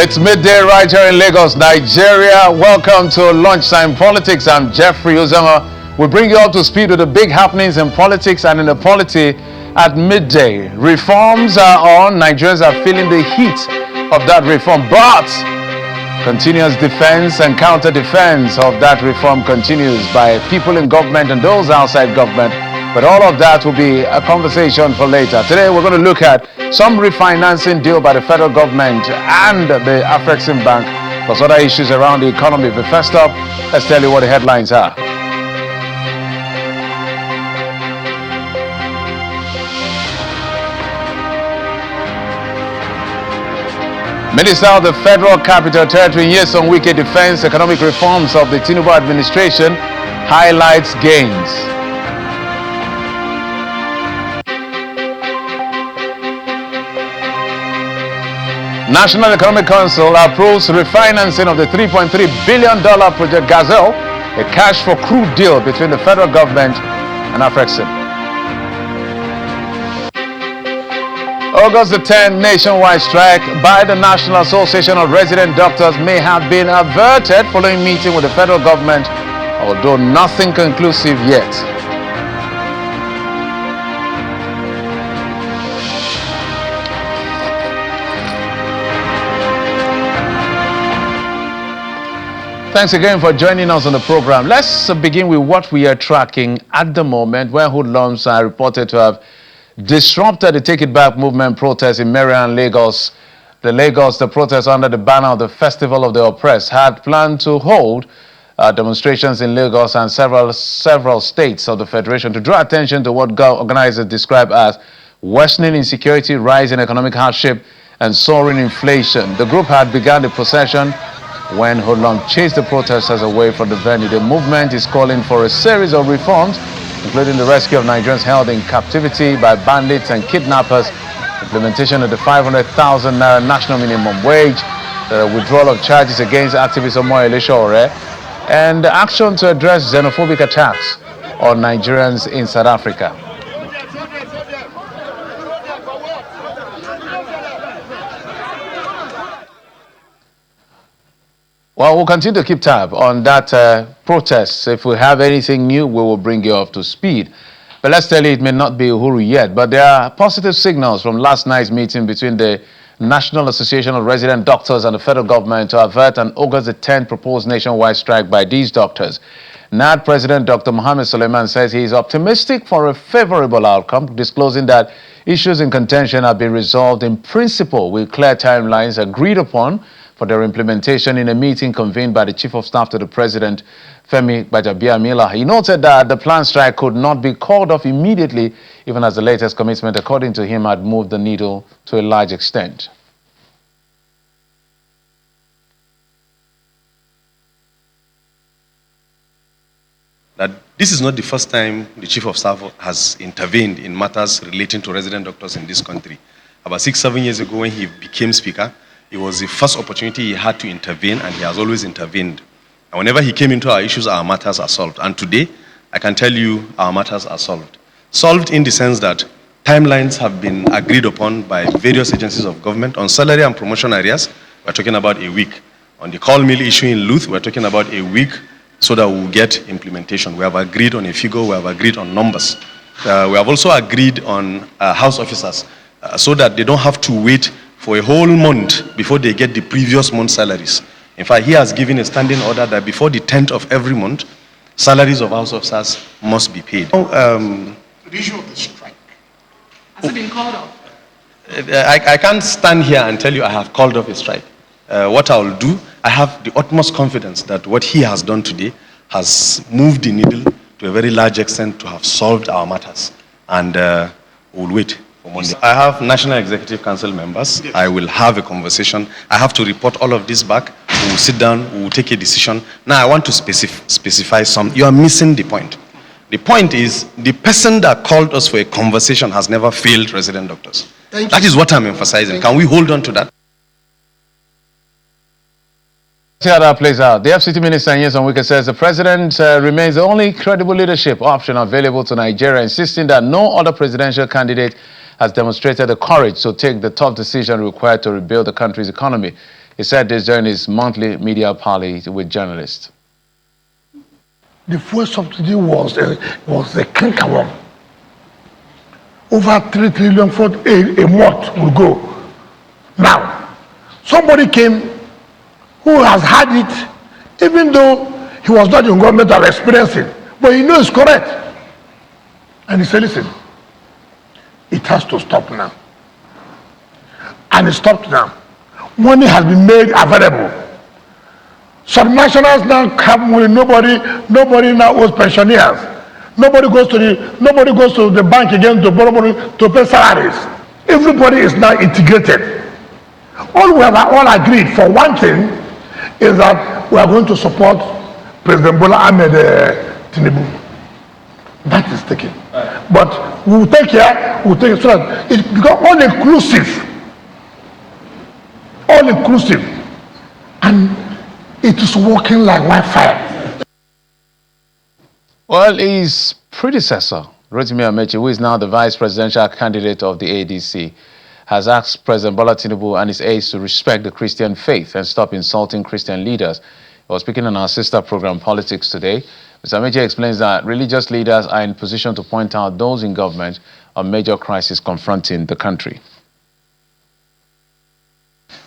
It's midday right here in Lagos, Nigeria. Welcome to Lunchtime Politics. I'm Jeffrey Uzama. We bring you up to speed with the big happenings in politics and in the polity at midday. Reforms are on. Nigerians are feeling the heat of that reform, but continuous defense and counter-defense of that reform continues by people in government and those outside government. But all of that will be a conversation for later. Today we're going to look at some refinancing deal by the federal government and the Afrexim Bank, plus other issues around the economy. But first up, let's tell you what the headlines are. Minister of the Federal Capital Territory, Nyesom Wike defends economic reforms of the Tinubu administration, highlights gains. National Economic Council approves refinancing of the $3.3 billion project Gazelle, a cash for crude deal between the federal government and Afrexim. August the 10th, nationwide strike by the National Association of Resident Doctors may have been averted following meeting with the federal government, although nothing conclusive yet. Thanks again for joining us on the program. Let's begin with what we are tracking at the moment, where hoodlums are reported to have disrupted the Take It Back movement protest in Maryland, Lagos. The protest under the banner of the Festival of the Oppressed had planned to hold demonstrations in Lagos and several states of the Federation to draw attention to what organizers describe as worsening insecurity, rising economic hardship, and soaring inflation. The group had begun the procession when hoodlums chased the protesters away from the venue. The movement is calling for a series of reforms, including the rescue of Nigerians held in captivity by bandits and kidnappers, implementation of the 500,000 naira national minimum wage, the withdrawal of charges against activist Amaechi, and action to address xenophobic attacks on Nigerians in South Africa. Well, we'll continue to keep tab on that protest. If we have anything new, we will bring you up to speed. But let's tell you, it may not be Uhuru yet, but there are positive signals from last night's meeting between the National Association of Resident Doctors and the federal government to avert an August the 10th proposed nationwide strike by these doctors. NAD President Dr. Mohammed Suleiman says he is optimistic for a favorable outcome, disclosing that issues in contention have been resolved in principle with clear timelines agreed upon for their implementation in a meeting convened by the Chief of Staff to the President, Femi Gbajabiamila. He noted that the planned strike could not be called off immediately, even as the latest commitment, according to him, had moved the needle to a large extent. That this is not the first time the Chief of Staff has intervened in matters relating to resident doctors in this country. About 6-7 years ago, when he became Speaker, it was the first opportunity he had to intervene, and he has always intervened. And whenever he came into our issues, our matters are solved. And today, I can tell you our matters are solved. Solved in the sense that timelines have been agreed upon by various agencies of government. On salary and promotion areas, we're talking about a week. On the call mill issue in Luth, we're talking about a week so that we'll get implementation. We have agreed on a figure, we have agreed on numbers. We have also agreed on house officers so that they don't have to wait for a whole month before they get the previous month's salaries. In fact, he has given a standing order that before the 10th of every month, salaries of house officers must be paid. The issue of the strike, has it been called off? I can't stand here and tell you I have called off a strike. What I'll do, I have the utmost confidence that what he has done today has moved the needle to a very large extent to have solved our matters. And we'll wait. I have National Executive Council members. Yes. I will have a conversation. I have to report all of this back. We will sit down. We will take a decision. Now, I want to specify some. You are missing the point. The point is, the person that called us for a conversation has never failed resident doctors. That is what I'm emphasizing. Can we hold on to that? See how that plays out. The FCT Minister Nyesom Wike says the president remains the only credible leadership option available to Nigeria, insisting that no other presidential candidate has demonstrated the courage to take the tough decision required to rebuild the country's economy. He said this during his monthly media parley with journalists. The fuel subsidy was a cankerworm. Over 3 trillion for a month would go. Now, somebody came who has had it, even though he was not in government or experienced it, but he knows it's correct. And he said, listen, it has to stop now. And it stopped now. Money has been made available. Subnationals now have money. Nobody now owes pensioners. Nobody goes to the bank again to borrow money to pay salaries. Everybody is now integrated. All we have all agreed for one thing is that we are going to support President Bola Ahmed Tinubu. That is taken. But we will take care, so that it becomes all inclusive. All inclusive. And it is working like Wi-Fi. Well, his predecessor, Rotimi Amaechi, who is now the vice presidential candidate of the ADC, has asked President Bola Tinubu and his aides to respect the Christian faith and stop insulting Christian leaders. He was speaking on our sister program, Politics Today. Mr. Amaechi explains that religious leaders are in position to point out those in government on major crises confronting the country.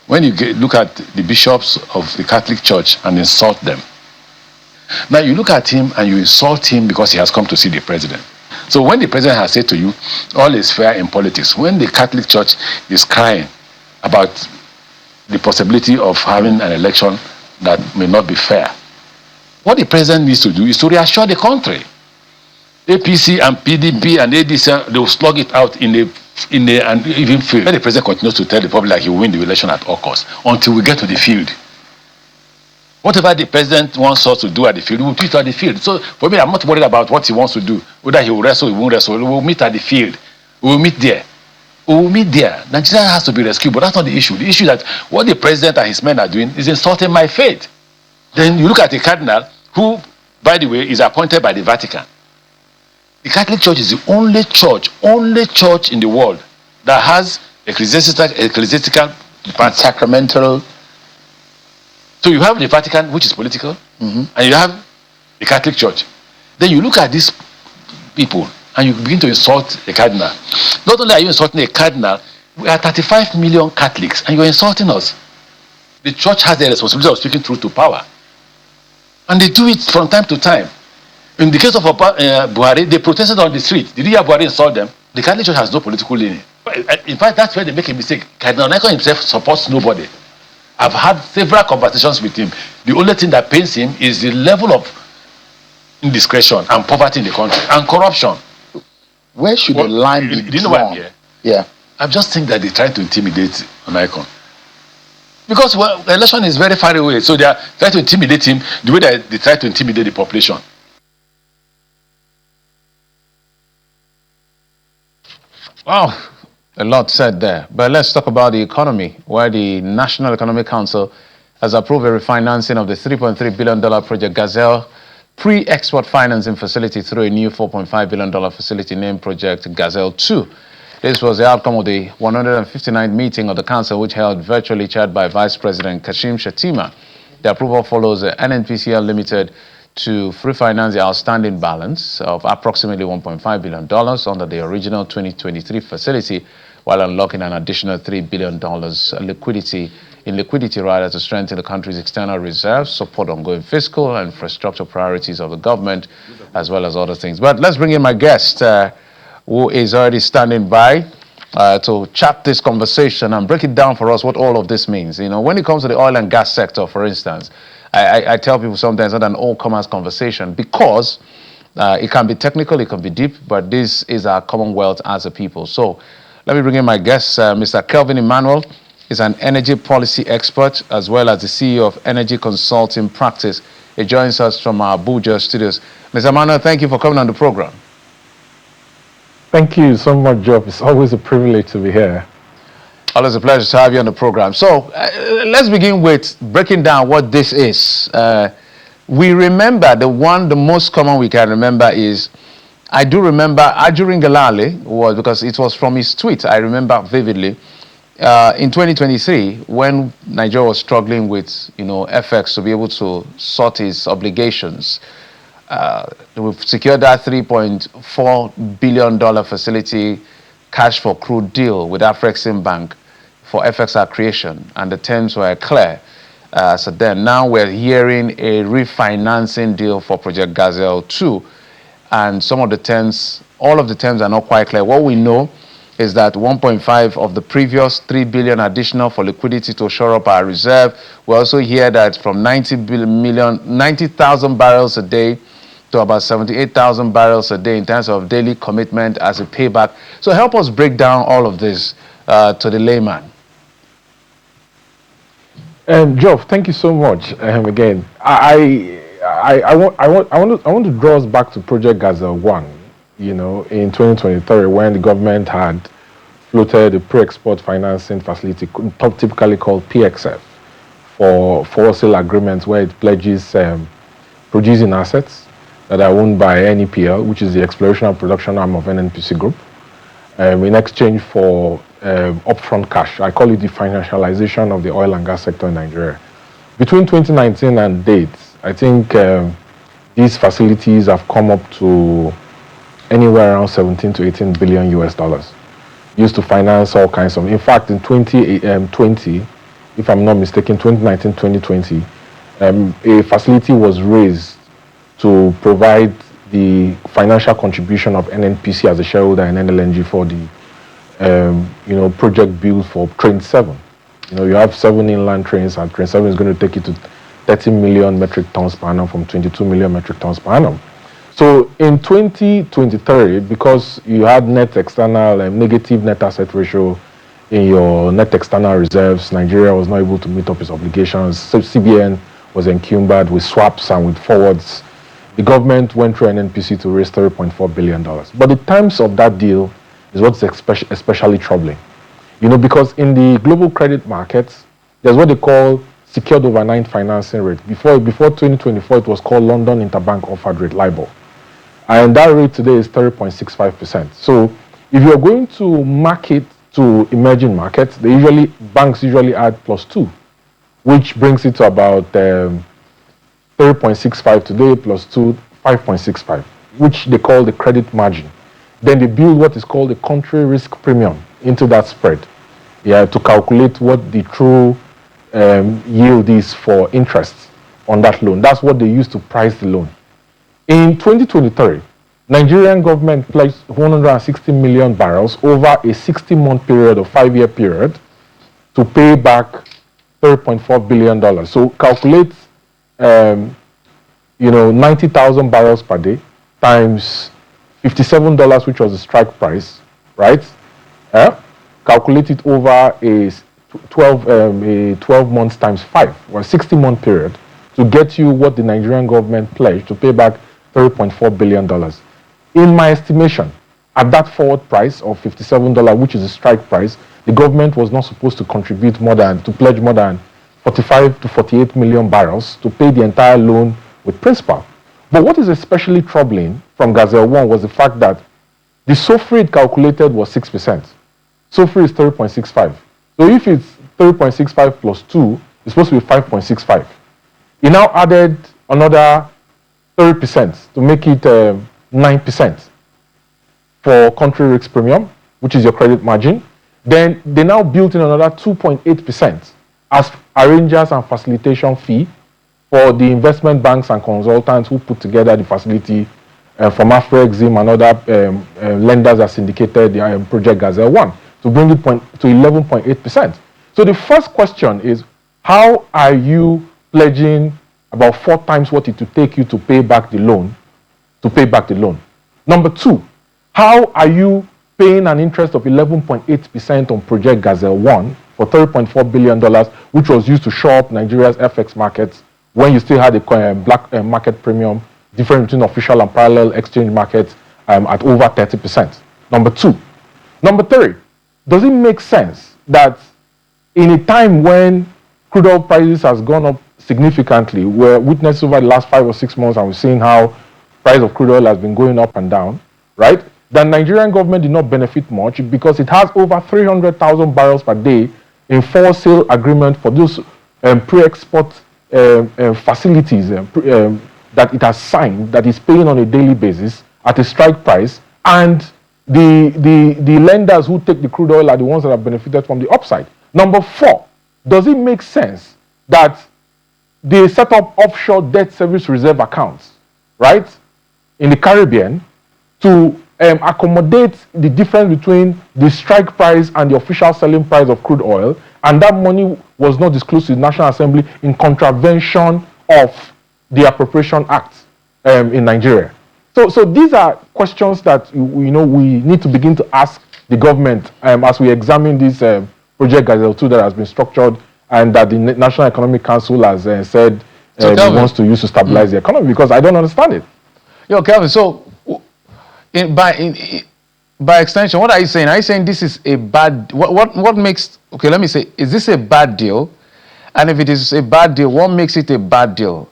When you look at the bishops of the Catholic Church and insult them, now you look at him and you insult him because he has come to see the president. So when the president has said to you, all is fair in politics, when the Catholic Church is crying about the possibility of having an election that may not be fair, what the president needs to do is to reassure the country. APC and PDP and ADC, they will slug it out and even fail. When the president continues to tell the public that he will win the election at all costs until we get to the field. Whatever the president wants us to do at the field, we will do it at the field. So for me, I'm not worried about what he wants to do. Whether he will wrestle, he won't wrestle. We will meet at the field. We will meet there. We will meet there. Nigeria has to be rescued, but that's not the issue. The issue is that what the president and his men are doing is insulting my faith. Then you look at the cardinal, who, by the way, is appointed by the Vatican. The Catholic Church is the only church in the world that has ecclesiastical, sacramental. So you have the Vatican, which is political, and you have the Catholic Church. Then you look at these people and you begin to insult the cardinal. Not only are you insulting a cardinal, we are 35 million Catholics and you're insulting us. The church has the responsibility of speaking truth to power. And they do it from time to time. In the case of Buhari, they protested on the street. Did you hear Buhari insult them? The Catholic Church has no political leaning. In fact, that's where they make a mistake. Cardinal Nicol himself supports nobody. I've had several conversations with him. The only thing that pains him is the level of indiscretion and poverty in the country and corruption. Where should the line be drawn? Do you know what I'm here? Yeah. I just think that they're trying to intimidate Nicol. Because the election is very far away, so they are trying to intimidate him the way that they try to intimidate the population. Wow, a lot said there. But let's talk about the economy, where the National Economic Council has approved a refinancing of the $3.3 billion project Gazelle pre-export financing facility through a new $4.5 billion facility named Project Gazelle 2. This was the outcome of the 159th meeting of the council, which held virtually, chaired by Vice President Kashim Shettima. The approval follows the NNPCL Limited to refinance the outstanding balance of approximately $1.5 billion under the original 2023 facility, while unlocking an additional $3 billion liquidity to strengthen the country's external reserves, support ongoing fiscal and infrastructure priorities of the government, as well as other things. But let's bring in my guest, who is already standing by to chat this conversation and break it down for us what all of this means. You know, when it comes to the oil and gas sector, for instance, I tell people sometimes it's not an all-commerce conversation because it can be technical, it can be deep, but this is our commonwealth as a people. So let me bring in my guest, Mr. Kelvin Emmanuel. He's an energy policy expert as well as the CEO of Energy Consulting Practice. He joins us from our Abuja studios. Mr. Emmanuel, thank you for coming on the program. Thank you so much, Job. It's always a privilege to be here. Always a pleasure to have you on the program. So let's begin with breaking down what this is. We remember the most common we can remember is, I do remember Ajurin Galale was, because it was from his tweet, I remember vividly, In 2023, when Nigeria was struggling with, FX to be able to sort its obligations, we've secured that $3.4 billion facility cash for crude deal with Afrexim Bank for FXR creation, and the terms were clear. So then now we're hearing a refinancing deal for Project Gazelle 2, and some of the terms, all of the terms are not quite clear. What we know is that 1.5 of the previous 3 billion additional for liquidity to shore up our reserve. We also hear that from 90,000 barrels a day to about 78,000 barrels a day in terms of daily commitment as a payback. So help us break down all of this to the layman. Geoff, thank you so much. Again, I want to draw us back to Project Gazelle 1. In 2023, when the government had floated a pre-export financing facility, typically called PXF, for wholesale agreements where it pledges producing assets that are owned by NEPL, which is the exploration and production arm of NNPC Group, in exchange for upfront cash. I call it the financialization of the oil and gas sector in Nigeria. Between 2019 and date, I think these facilities have come up to anywhere around 17 to 18 billion US dollars, used to finance all kinds of. In fact, in 2020, if I'm not mistaken, 2019-2020, a facility was raised to provide the financial contribution of NNPC as a shareholder in NLNG for the project build for Train 7. You have 7 inland trains, and Train 7 is going to take you to 30 million metric tons per annum from 22 million metric tons per annum. So in 2023, because you had net external negative net asset ratio in your net external reserves, Nigeria was not able to meet up its obligations. So CBN was encumbered with swaps and with forwards. The government went through NNPC to raise $3.4 billion. But the terms of that deal is what's especially troubling. Because in the global credit markets, there's what they call secured overnight financing rate. Before 2024, it was called London Interbank Offered Rate, LIBOR. And that rate today is 30.65%. So if you're going to market to emerging markets, banks usually add +2, which brings it to about 3.65 today, +2, 5.65, which they call the credit margin. Then they build what is called a country risk premium into that spread, to calculate what the true yield is for interest on that loan. That's what they use to price the loan. In 2023, Nigerian government pledged 160 million barrels over a 60-month period or 5-year period to pay back $3.4 billion. So calculate, 90,000 barrels per day times $57, which was the strike price, right? Calculate it over a 12 months times 5, or a 60-month period, to get you what the Nigerian government pledged to pay back $3.4 billion. In my estimation, at that forward price of $57, which is the strike price, the government was not supposed to pledge more than 45 to 48 million barrels to pay the entire loan with principal. But what is especially troubling from Gazelle 1 was the fact that the SOFR rate calculated was 6%. SOFR is 3.65. So if it's 3.65 plus 2, it's supposed to be 5.65. He now added another 30% to make it 9% for country risk premium, which is your credit margin. Then they now built in another 2.8% as arrangers and facilitation fee for the investment banks and consultants who put together the facility from Afrexim and other lenders that syndicated the Project Gazelle 1 to bring it to 11.8%. So the first question is, how are you pledging about 4 times what it would take you to pay back the loan? Number 2, how are you paying an interest of 11.8% on Project Gazelle 1 for $3.4 billion, which was used to shore up Nigeria's FX markets when you still had a black market premium difference between official and parallel exchange markets at over 30%? Number 2. Number 3, does it make sense that in a time when crude oil prices has gone up significantly, we're witnessing over the last 5 or 6 months, and we've seen how price of crude oil has been going up and down, right? the Nigerian government did not benefit much because it has over 300,000 barrels per day in for sale agreement for those pre-export facilities that it has signed, that is paying on a daily basis at a strike price, and the lenders who take the crude oil are the ones that have benefited from the upside. Number 4, does it make sense that they set up offshore debt service reserve accounts, right, in the Caribbean to accommodate the difference between the strike price and the official selling price of crude oil, and that money was not disclosed to the National Assembly in contravention of the Appropriation Act in Nigeria? So these are questions that we need to begin to ask the government as we examine this Project Gazelle 2 that has been structured and that the National Economic Council has said it wants to use to stabilize the economy, because I don't understand it. Yo, Kelvin, so by extension, what are you saying? Are you saying this is a bad, what makes, okay, let me say, is this a bad deal? And if it is a bad deal, what makes it a bad deal?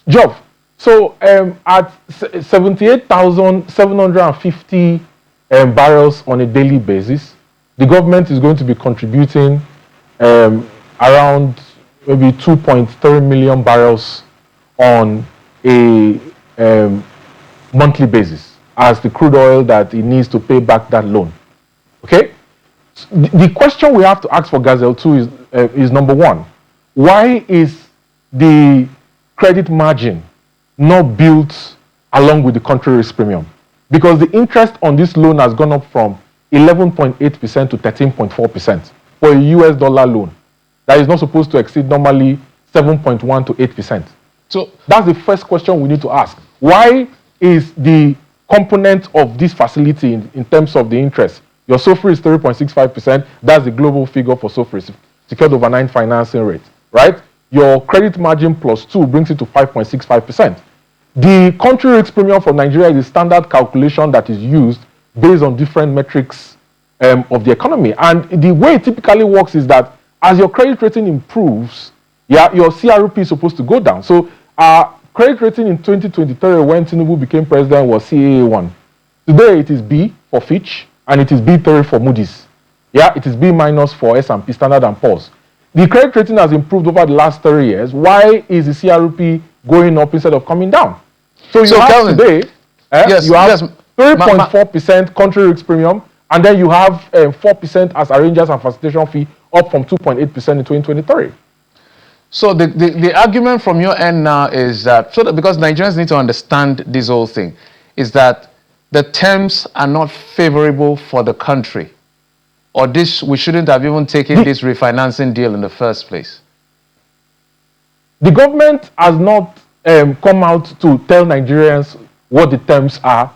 Job. So at 78,750 barrels on a daily basis, the government is going to be contributing around maybe 2.3 million barrels on a monthly basis as the crude oil that it needs to pay back that loan. Okay? The question we have to ask for Gazelle 2 is number 1, why is the credit margin not built along with the country risk premium? Because the interest on this loan has gone up from 11.8% to 13.4% for a US dollar loan that is not supposed to exceed normally 7.1 to 8%. So that's the first question we need to ask. Why is the component of this facility in terms of the interest? Your SOFR is 3.65%. That's the global figure for SOFR, secured overnight financing rate, right? Your credit margin plus 2 brings it to 5.65%. The country risk premium for Nigeria is a standard calculation that is used based on different metrics of the economy. And the way it typically works is that as your credit rating improves, your CRP is supposed to go down. So our credit rating in 2023 when Tinubu became president was CAA1. Today it is B for Fitch and it is B3 for Moody's. It is B minus for S&P, Standard & Poor's. The credit rating has improved over the last 3 years. Why is the CRP going up instead of coming down? So you have Kelvin, today, you have 3.4% country risk premium, and then you have 4% as arrangers and facilitation fee, up from 2.8% in 2023. So the argument from your end now is that, because Nigerians need to understand this whole thing, is that the terms are not favorable for the country, or we shouldn't have even taken this refinancing deal in the first place. The government has not come out to tell Nigerians what the terms are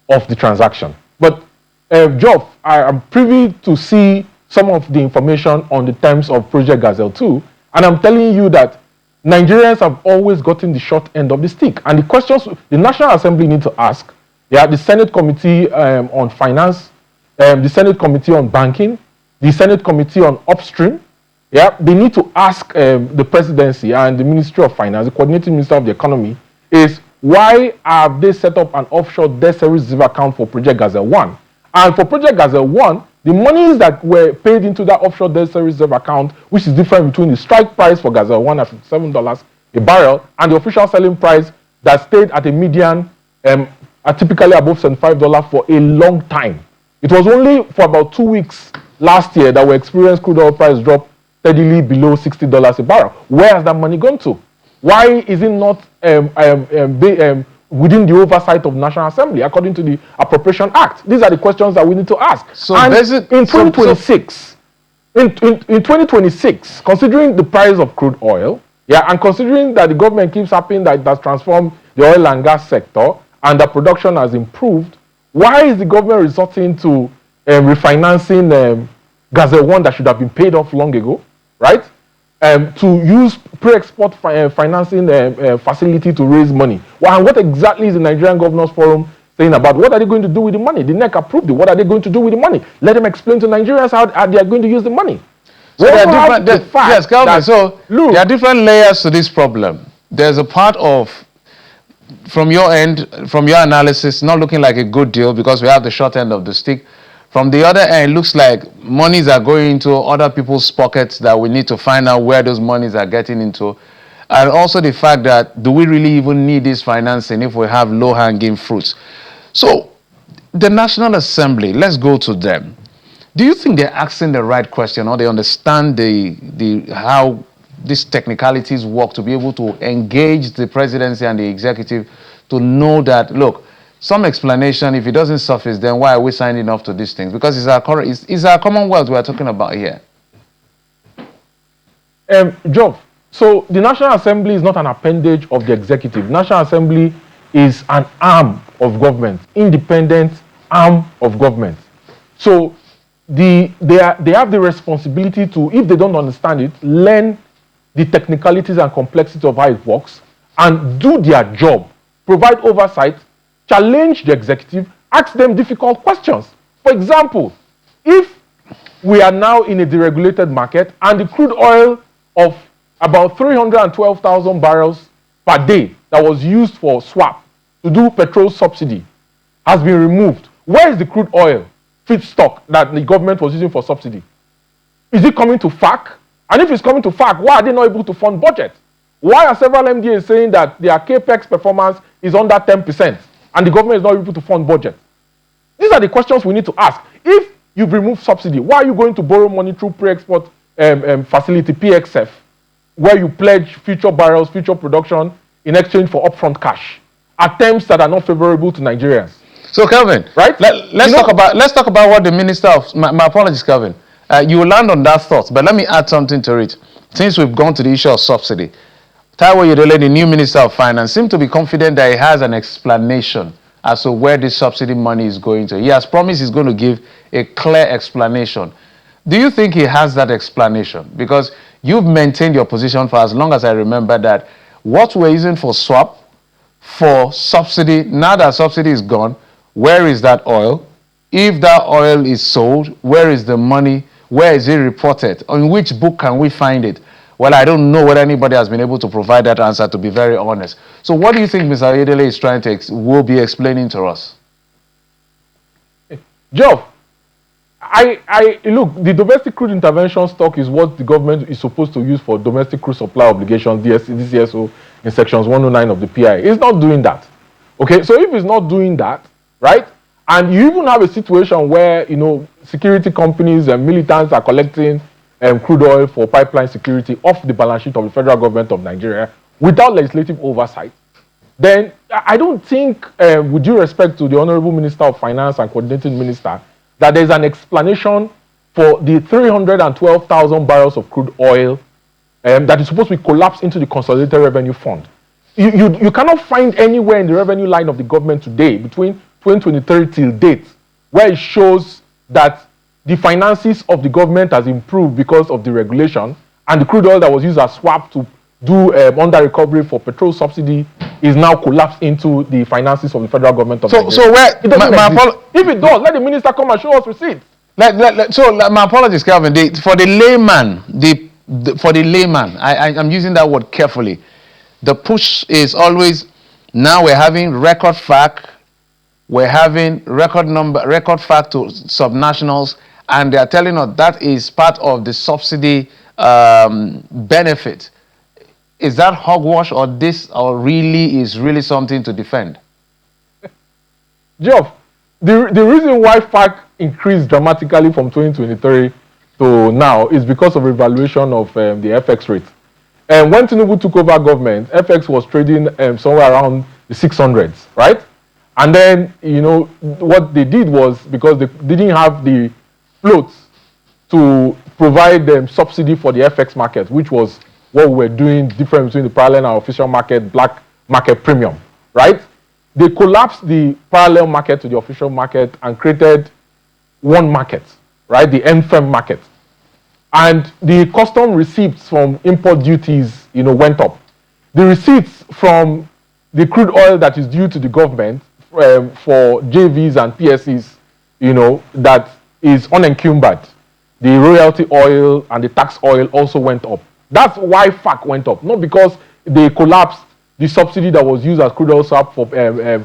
of the transaction. But, Job, I am privy to see some of the information on the terms of Project Gazelle 2, and I'm telling you that Nigerians have always gotten the short end of the stick. And the questions the National Assembly need to ask, the Senate Committee on Finance, the Senate Committee on Banking, the Senate Committee on Upstream, they need to ask the presidency and the Ministry of Finance, the coordinating minister of the economy, is why have they set up an offshore debt service reserve account for Project Gazelle 1? And for Project Gazelle 1, the monies that were paid into that offshore debt service reserve account, which is different between the strike price for Gazelle 1 at $57 a barrel and the official selling price that stayed at a median at typically above $75 for a long time. It was only for about 2 weeks last year that we experienced crude oil price drop steadily below $60 a barrel. Where has that money gone to? Why is it not within the oversight of National Assembly according to the Appropriation Act? These are the questions that we need to ask. So and in 2026, in 2026, considering the price of crude oil, and considering that the government keeps happening that it has transformed the oil and gas sector and the production has improved, why is the government resorting to refinancing Gazelle 1 that should have been paid off long ago, right? To use pre-export financing facility to raise money. Well, and what exactly is the Nigerian Governors Forum saying about what are they going to do with the money? The NEC approved it. What are they going to do with the money? Let them explain to Nigerians how they are going to use the money. So there are different, yes, Kelvin, so there are different layers to this problem. There's a part of from your end, from your analysis, not looking like a good deal because we have the short end of the stick. From the other end, looks like monies are going into other people's pockets that we need to find out where those monies are getting into. And also the fact that, do we really even need this financing if we have low-hanging fruits? So, the National Assembly, let's go to them. Do you think they're asking the right question, or they understand how these technicalities work to be able to engage the presidency and the executive to know that, look, some explanation, if it doesn't surface, then why are we signing off to these things? Because it's our commonwealth we are talking about here. Job, so the National Assembly is not an appendage of the executive. National Assembly is an arm of government, independent arm of government. So they have the responsibility to, if they don't understand it, learn the technicalities and complexity of how it works and do their job, provide oversight, challenge the executive, ask them difficult questions. For example, if we are now in a deregulated market and the crude oil of about 312,000 barrels per day that was used for swap to do petrol subsidy has been removed, where is the crude oil feedstock that the government was using for subsidy? Is it coming to FAC? And if it's coming to FAC, why are they not able to fund budget? Why are several MDAs saying that their capex performance is under 10% and the government is not able to fund budget? These are the questions we need to ask. If you've removed subsidy, why are you going to borrow money through pre-export facility, PXF, where you pledge future barrels, future production in exchange for upfront cash at terms that are not favorable to Nigerians? So, Kelvin, right? Let's talk about what the minister of my apologies, Kelvin. You will land on that thought, but let me add something to it. Since we've gone to the issue of subsidy, Taiwo Yedele, the new Minister of Finance, seems to be confident that he has an explanation as to where this subsidy money is going to. He has promised he's going to give a clear explanation. Do you think he has that explanation? Because you've maintained your position for as long as I remember that what we're using for swap, for subsidy, now that subsidy is gone, where is that oil? If that oil is sold, where is the money? Where is it reported? On which book can we find it? Well, I don't know whether anybody has been able to provide that answer, to be very honest. So what do you think Mr. Yedele is trying to, will be explaining to us? Joe, look, the domestic crude intervention stock is what the government is supposed to use for domestic crude supply obligations, DCSO, in sections 109 of the PI. It's not doing that. Okay, so if it's not doing that, right, and you even have a situation where, security companies and militants are collecting crude oil for pipeline security off the balance sheet of the federal government of Nigeria without legislative oversight, then I don't think, with due respect to the Honorable Minister of Finance and Coordinating Minister, that there's an explanation for the 312,000 barrels of crude oil that is supposed to be collapsed into the Consolidated Revenue Fund. You cannot find anywhere in the revenue line of the government today, between 2023 till date, where it shows that the finances of the government has improved because of the regulation, and the crude oil that was used as swap to do under recovery for petrol subsidy is now collapsed into the finances of the federal government of Nigeria. So where if it does, let the minister come and show us receipts. My apologies, Kelvin. For the layman, I'm using that word carefully. The push is always, now we're having record fact, we're having record fact to subnationals, and they are telling us that is part of the subsidy benefit. Is that hogwash, or really is something to defend? Geoff, the reason why FAC increased dramatically from 2023 to now is because of revaluation of the FX rate. When Tinubu took over government, FX was trading somewhere around the 600s, right? And then, what they did was, because they didn't have the floats to provide them subsidy for the FX market, which was what we were doing different between the parallel and official market, black market premium, right? They collapsed the parallel market to the official market and created one market, right? The MFEM market. And the custom receipts from import duties, went up. The receipts from the crude oil that is due to the government for JVs and PSEs, that is unencumbered, the royalty oil and the tax oil also went up. That's why FAC went up, not because they collapsed the subsidy that was used as crude oil swap for I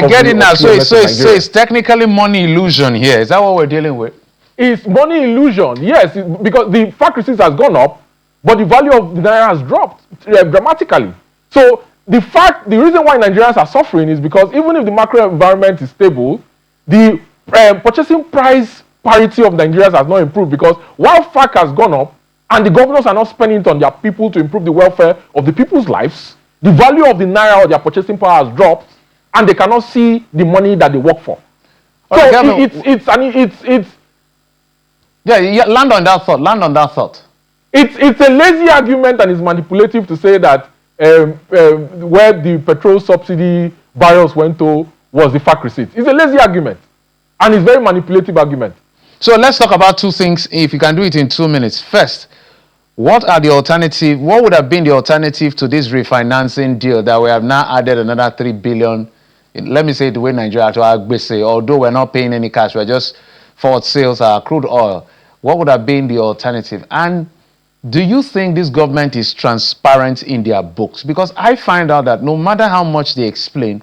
get it now. So PMS in Nigeria. it's technically money illusion here. Is that what we're dealing with? It's money illusion, yes, because the fact receipts has gone up, but the value of the naira has dropped dramatically. So the reason why Nigerians are suffering is because even if the macro environment is stable, the purchasing price parity of Nigerians has not improved, because while FAC has gone up and the governors are not spending it on their people to improve the welfare of the people's lives, the value of the naira or their purchasing power has dropped, and they cannot see the money that they work for. So it's land on that thought. It's a lazy argument, and it's manipulative to say that where the petrol subsidy barrels went to was the FAC receipt. It's a lazy argument, and it's a very manipulative argument. So let's talk about two things, if you can do it in 2 minutes. First, what would have been the alternative to this refinancing deal that we have now added another 3 billion, let me say the way Nigeria to Agbese, although we're not paying any cash, we're just forward sales our crude oil. What would have been the alternative? And do you think this government is transparent in their books? Because I find out that no matter how much they explain,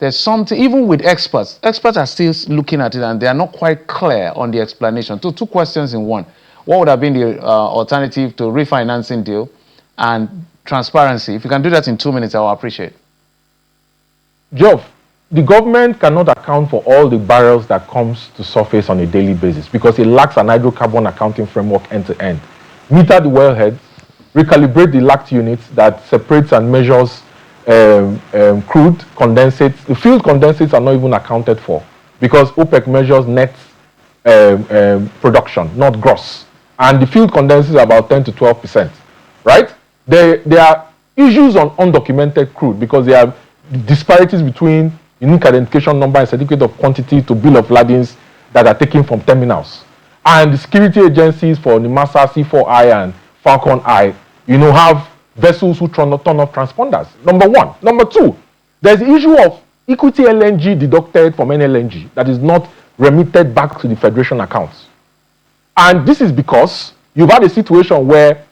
there's something, even with experts are still looking at it and they are not quite clear on the explanation. Two questions in one. What would have been the alternative to refinancing deal and transparency? If you can do that in 2 minutes, I will appreciate. Geoff, the government cannot account for all the barrels that comes to surface on a daily basis because it lacks an hydrocarbon accounting framework end to end. Meter the wellheads, recalibrate the LACT units that separates and measures crude condensates. The field condensates are not even accounted for because OPEC measures net production, not gross. And the field condensates are about 10 to 12%, right? There are issues on undocumented crude because there are disparities between unique identification number and certificate of quantity to bill of ladings that are taken from terminals. And the security agencies for NIMASA, C4I, and Falcon I, have vessels who turn off transponders. Number one. Number two, there's the issue of equity LNG deducted from NLNG that is not remitted back to the Federation accounts. And this is because you've had a situation where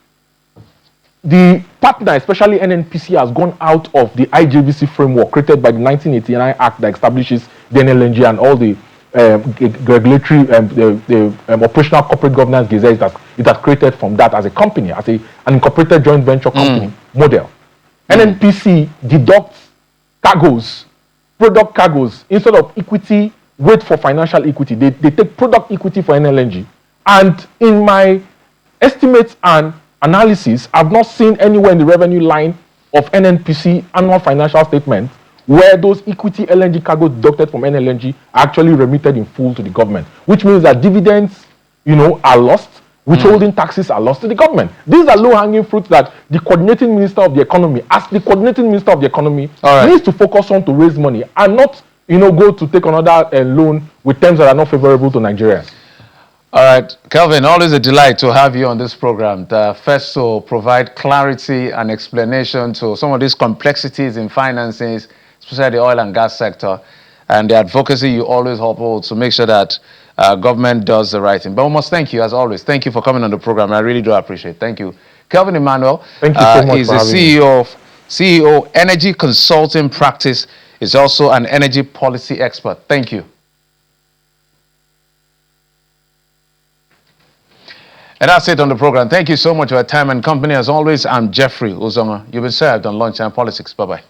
the partner, especially NNPC, has gone out of the IJVC framework created by the 1989 Act that establishes the NLNG and all the regulatory operational corporate governance Gazelle it has created from that as a company, as an incorporated joint venture company model. NNPC deducts cargoes, product cargoes, instead of equity, wait for financial equity. They take product equity for NLNG. And in my estimates and analysis, I've not seen anywhere in the revenue line of NNPC annual financial statement where those equity LNG cargo deducted from NLNG are actually remitted in full to the government, which means that dividends, are lost, withholding taxes are lost to the government. These are low-hanging fruits that the coordinating minister of the economy, needs to focus on to raise money and not, go to take another loan with terms that are not favorable to Nigerians. All right, Kelvin, always a delight to have you on this program. First, to provide clarity and explanation to some of these complexities in finances, especially the oil and gas sector, and the advocacy you always hold to make sure that government does the right thing. But we must thank you, as always. Thank you for coming on the program. I really do appreciate it. Thank you. Kelvin Emmanuel, thank you so much he's the CEO Energy Consulting Practice. Is also an energy policy expert. Thank you. And that's it on the program. Thank you so much for your time and company. As always, I'm Jeffrey Uzonga. You've been served on Lunchtime Politics. Bye-bye.